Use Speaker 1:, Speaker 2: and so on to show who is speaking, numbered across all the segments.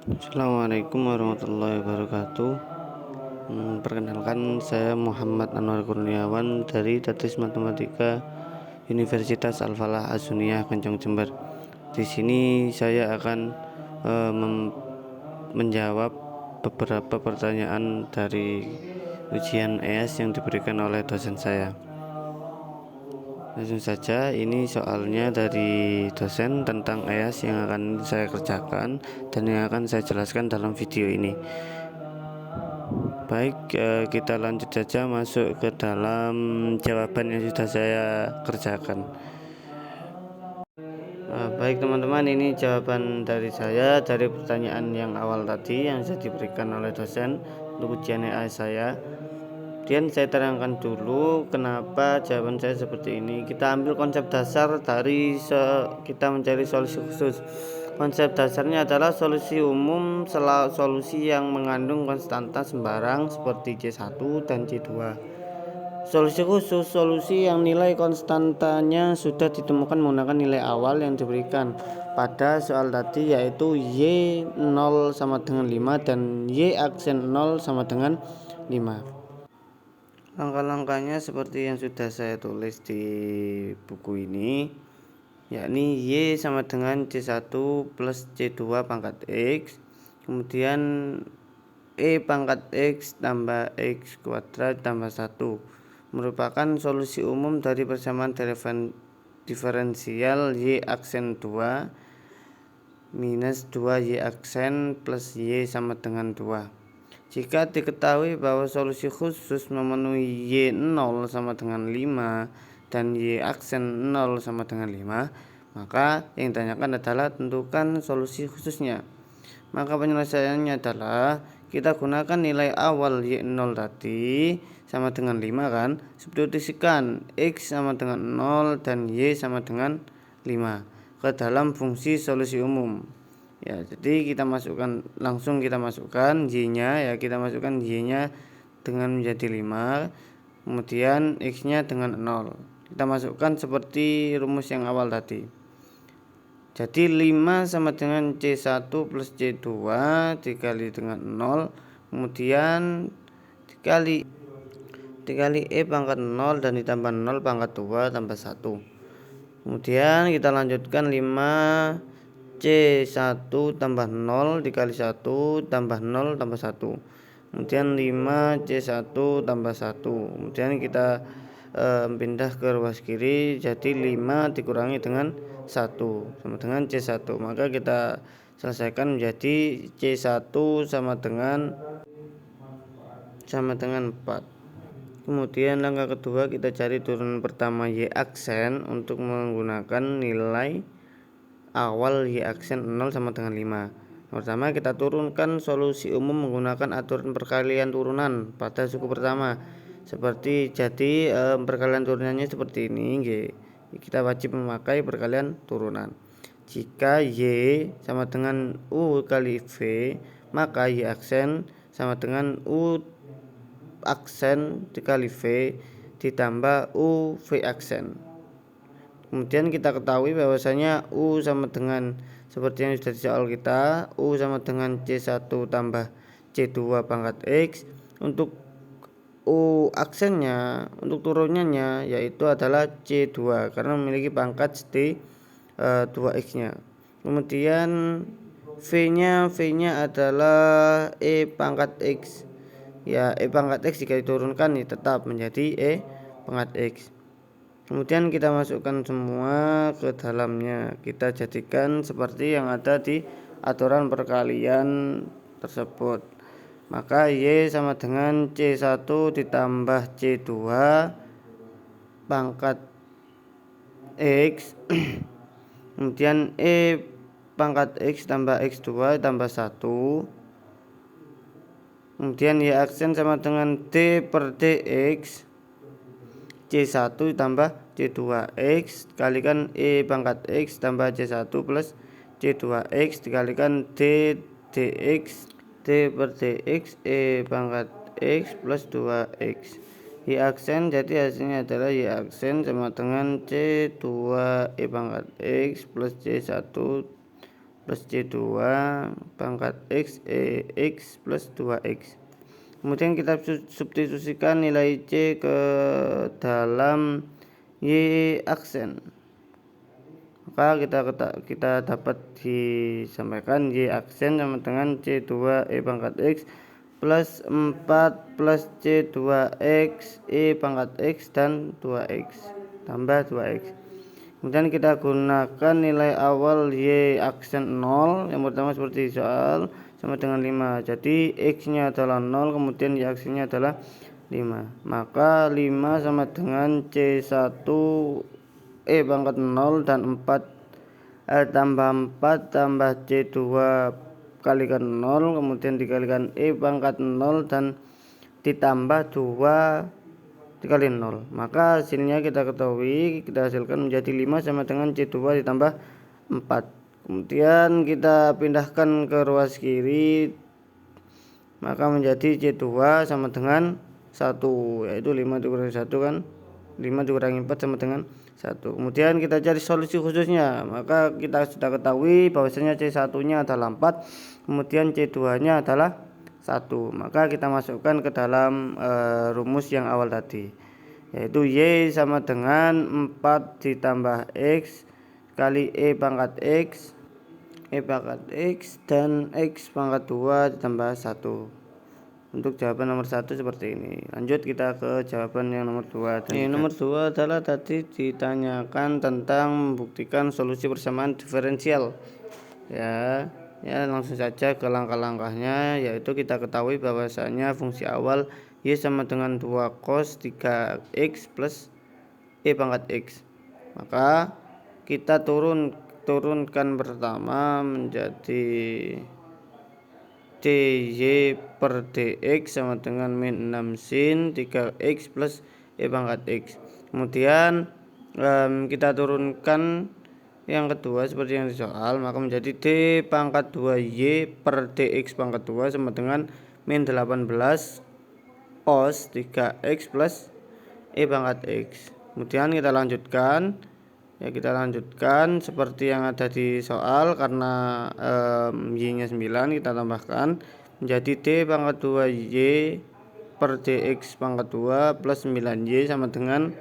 Speaker 1: Assalamualaikum warahmatullahi wabarakatuh. Perkenalkan, saya Muhammad Anwar Kurniawan dari Tesis Matematika Universitas Al-Falah As-Sunniyah Kencong Jember. Di sini saya akan menjawab beberapa pertanyaan dari ujian EAS yang diberikan oleh dosen saya. Langsung saja, ini soalnya dari dosen tentang EAS yang akan saya kerjakan dan yang akan saya jelaskan dalam video ini. Baik, kita lanjut saja masuk ke dalam jawaban yang sudah saya kerjakan. Baik teman-teman, ini jawaban dari saya dari pertanyaan yang awal tadi yang sudah diberikan oleh dosen untuk ujian EAS saya. Kemudian saya terangkan dulu kenapa jawaban saya seperti ini. Kita ambil konsep dasar dari kita mencari solusi khusus. Konsep dasarnya adalah solusi umum solusi yang mengandung konstanta sembarang seperti C1 dan C2. Solusi khusus, solusi yang nilai konstantanya sudah ditemukan menggunakan nilai awal yang diberikan pada soal tadi, yaitu Y0 sama dengan 5 dan Y aksen 0 sama dengan 5. Langkah-langkahnya seperti yang sudah saya tulis di buku ini, yakni Y sama dengan C1 plus C2 pangkat X, kemudian E pangkat X tambah X kuadrat tambah 1 merupakan solusi umum dari persamaan diferensial Y aksen 2 minus 2Y aksen plus Y sama dengan 2. Jika diketahui bahwa solusi khusus memenuhi Y0 sama dengan 5 dan Y aksen 0 sama dengan 5, maka yang ditanyakan adalah tentukan solusi khususnya. Maka penyelesaiannya adalah kita gunakan nilai awal Y0 tadi sama dengan 5 kan, substitusikan X sama dengan 0 dan Y sama dengan 5 ke dalam fungsi solusi umum. Ya, jadi kita masukkan Y-nya, ya kita masukkan Y-nya dengan menjadi 5, kemudian X-nya dengan 0. Kita masukkan seperti rumus yang awal tadi. Jadi 5 sama dengan C1 plus C2 dikali dengan 0, kemudian dikali E pangkat 0 dan ditambah 0 pangkat 2 tambah 1. Kemudian kita lanjutkan 5 C1 tambah 0 dikali 1 tambah 0 tambah 1. Kemudian 5 C1 tambah 1. Kemudian kita pindah ke ruas kiri, jadi 5 dikurangi dengan 1 sama dengan C1. Maka kita selesaikan menjadi C1 sama dengan 4. Kemudian langkah kedua, kita cari turunan pertama Y aksen untuk menggunakan nilai awal Y aksen 0 sama dengan 5. Pertama, kita turunkan solusi umum menggunakan aturan perkalian turunan pada suku pertama. Perkalian turunannya seperti ini, kita wajib memakai perkalian turunan. Jika Y sama dengan U kali V, maka Y aksen sama dengan U aksen dikali V ditambah U V aksen. Kemudian kita ketahui bahwasanya U sama dengan seperti yang sudah di soal kita, U sama dengan C1 tambah C2 pangkat X. Untuk U aksennya, untuk turunannya yaitu adalah C2 karena memiliki pangkat 2X nya. Kemudian V-nya adalah E pangkat X. Ya, E pangkat X jika diturunkan tetap menjadi E pangkat X. Kemudian kita masukkan semua ke dalamnya. Kita jadikan seperti yang ada di aturan perkalian tersebut. Maka Y sama dengan C1 ditambah C2 pangkat X. Kemudian E pangkat X tambah X2 tambah 1. Kemudian Y aksen sama dengan D per DX C1 tambah C2X dikalikan E pangkat X tambah C1 plus C2X dikalikan D dx D per dx E pangkat X plus 2X. Y aksen, jadi hasilnya adalah Y aksen sama dengan C2 E pangkat X plus C1 plus C2 pangkat X X plus 2X. Kemudian kita substitusikan nilai C ke dalam Y aksen. Maka kita dapat disampaikan Y aksen sama dengan C2 pangkat X plus 4 plus C2X pangkat X dan 2X tambah 2X. Kemudian kita gunakan nilai awal Y aksen 0 yang pertama seperti soal sama dengan 5. Jadi X nya adalah 0, kemudian Y aksennya adalah 5. Maka 5 sama dengan C1 pangkat 0 dan 4 tambah 4 tambah C2 kalikan 0 kemudian dikalikan pangkat 0 dan ditambah 2 dikali 0. Maka hasilnya kita ketahui, kita hasilkan menjadi 5 sama dengan C2 ditambah 4. Kemudian kita pindahkan ke ruas kiri, maka menjadi C2 sama dengan 1, yaitu 5 dikurangi 1 kan, 5 dikurangi 4 sama dengan 1. Kemudian kita cari solusi khususnya, maka kita sudah ketahui bahwasanya C1 nya adalah 4, kemudian C2 nya adalah 1. Maka kita masukkan ke dalam rumus yang awal tadi, yaitu Y sama dengan 4 ditambah X kali pangkat X dan X pangkat 2 ditambah 1. Untuk jawaban nomor 1 seperti ini. Lanjut kita ke jawaban yang nomor 2. Nomor 2 adalah tadi ditanyakan tentang membuktikan solusi persamaan diferensial. Ya, langsung saja ke langkah-langkahnya, yaitu kita ketahui bahwasanya fungsi awal Y sama dengan 2 cos 3X plus pangkat X. Maka kita turunkan pertama menjadi dy per dx sama dengan min 6 sin 3x plus pangkat x. Kemudian kita turunkan yang kedua seperti yang di soal, maka menjadi d pangkat 2y per dx pangkat 2 sama dengan min 18 cos 3x plus pangkat x. Kemudian kita lanjutkan seperti yang ada di soal, karena y nya 9 kita tambahkan menjadi d pangkat 2y per dx pangkat 2 plus 9y sama dengan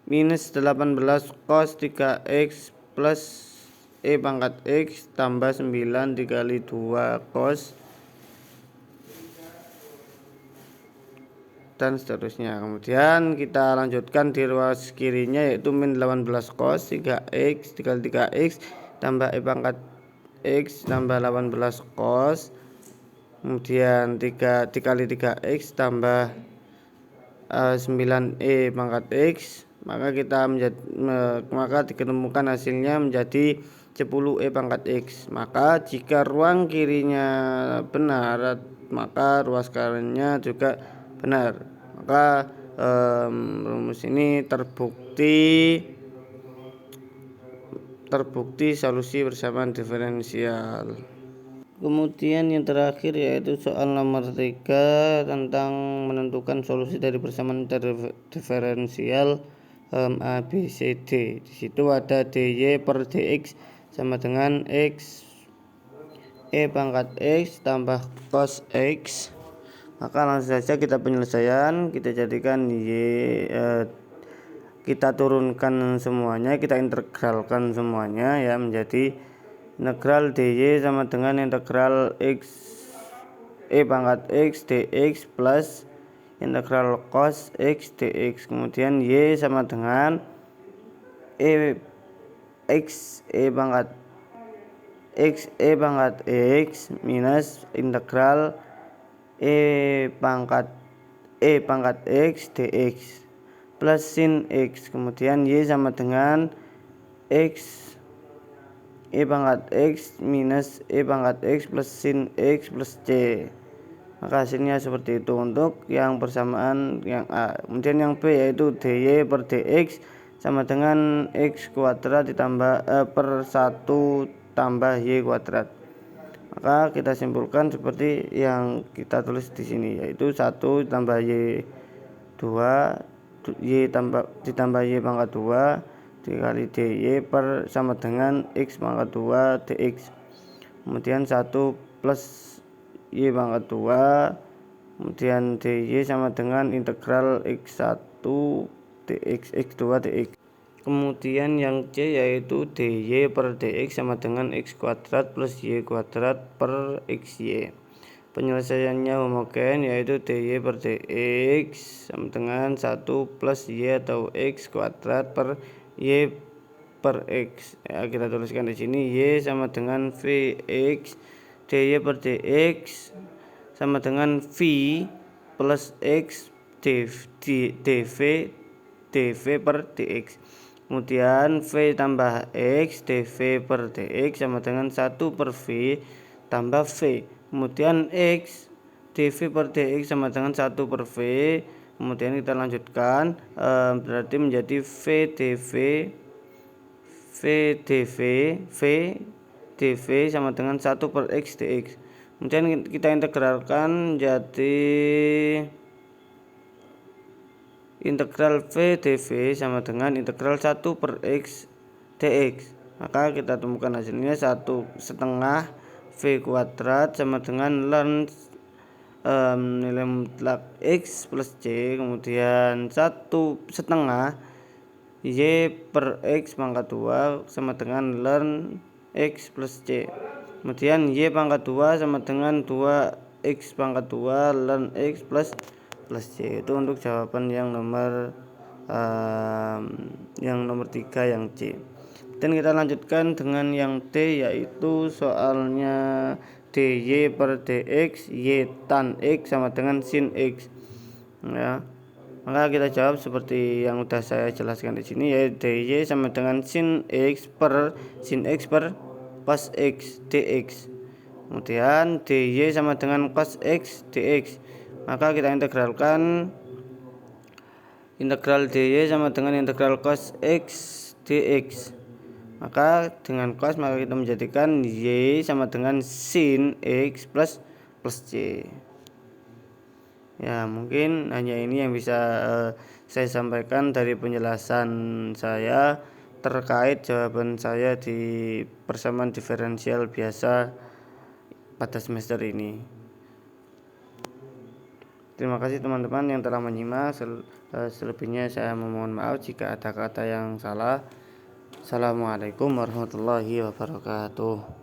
Speaker 1: minus 18 cos 3x plus pangkat x tambah 9 dikali 2 cos dan seterusnya. Kemudian kita lanjutkan di ruas kirinya, yaitu min 18 cos 3x dikali 3x tambah pangkat x tambah 18 cos, kemudian 3 dikali 3x tambah 9 pangkat x, maka diketemukan hasilnya menjadi 10 pangkat x. Maka jika ruang kirinya benar, maka ruas kanannya juga benar. Maka rumus ini terbukti solusi persamaan diferensial. Kemudian yang terakhir yaitu soal nomor 3 tentang menentukan solusi dari persamaan diferensial A, B, C, D. Di situ ada dy per dx sama dengan x pangkat x tambah cos x. Maka langsung saja kita penyelesaian, kita jadikan kita turunkan semuanya, kita integralkan semuanya ya, menjadi integral dy sama dengan integral x pangkat x dx plus integral cos x dx. Kemudian y sama dengan x pangkat x minus integral pangkat x dx plus sin x. Kemudian y sama dengan x pangkat x minus pangkat x plus sin x plus c. Maka hasilnya seperti itu untuk yang persamaan yang A. Kemudian yang B yaitu dy per dx sama dengan x kuadrat ditambah per 1 tambah y kuadrat. Maka kita simpulkan seperti yang kita tulis di sini, yaitu 1 tambah y 2 y ditambah y pangkat 2 dikali dy per sama dengan x pangkat 2 dx. Kemudian 1 plus y pangkat 2, kemudian dy sama dengan integral x1 dx x2 dx. Kemudian yang c yaitu dy per dx sama dengan x kuadrat plus y kuadrat per xy. Penyelesaiannya homogen yaitu dy per dx sama dengan 1 plus y atau x kuadrat per y per x. Ya, kita tuliskan di sini y sama dengan vx, dy per dx sama dengan v plus x dv per dx. Kemudian v tambah x dv per dx sama dengan 1 per v tambah v. Kemudian x dv per dx sama dengan 1 per v. Kemudian kita lanjutkan, berarti menjadi v dv sama dengan 1 per x dx. Kemudian kita integralkan jadi integral v dv sama dengan integral 1 per x dx. Maka kita temukan hasilnya 1/2 v kuadrat sama dengan ln nilai mutlak x plus c, kemudian 1/2 y per x pangkat 2 sama dengan ln x plus c. Kemudian y pangkat 2 sama dengan 2x pangkat 2 ln x plus c. Itu untuk jawaban yang nomor 3 yang C. Dan kita lanjutkan dengan yang D, yaitu soalnya dy per dx y tan x sama dengan sin x. Ya, maka kita jawab seperti yang sudah saya jelaskan di sini, yaitu dy sama dengan sin x per cos x dx. Kemudian dy sama dengan cos x dx. Maka kita integralkan, integral dy sama dengan integral cos x dx. Maka dengan cos maka kita menjadikan y sama dengan sin x plus c. Ya, mungkin hanya ini yang bisa saya sampaikan dari penjelasan saya terkait jawaban saya di persamaan diferensial biasa pada semester ini. Terima kasih teman-teman yang telah menyimak. Selebihnya saya memohon maaf jika ada kata yang salah. Assalamualaikum warahmatullahi wabarakatuh.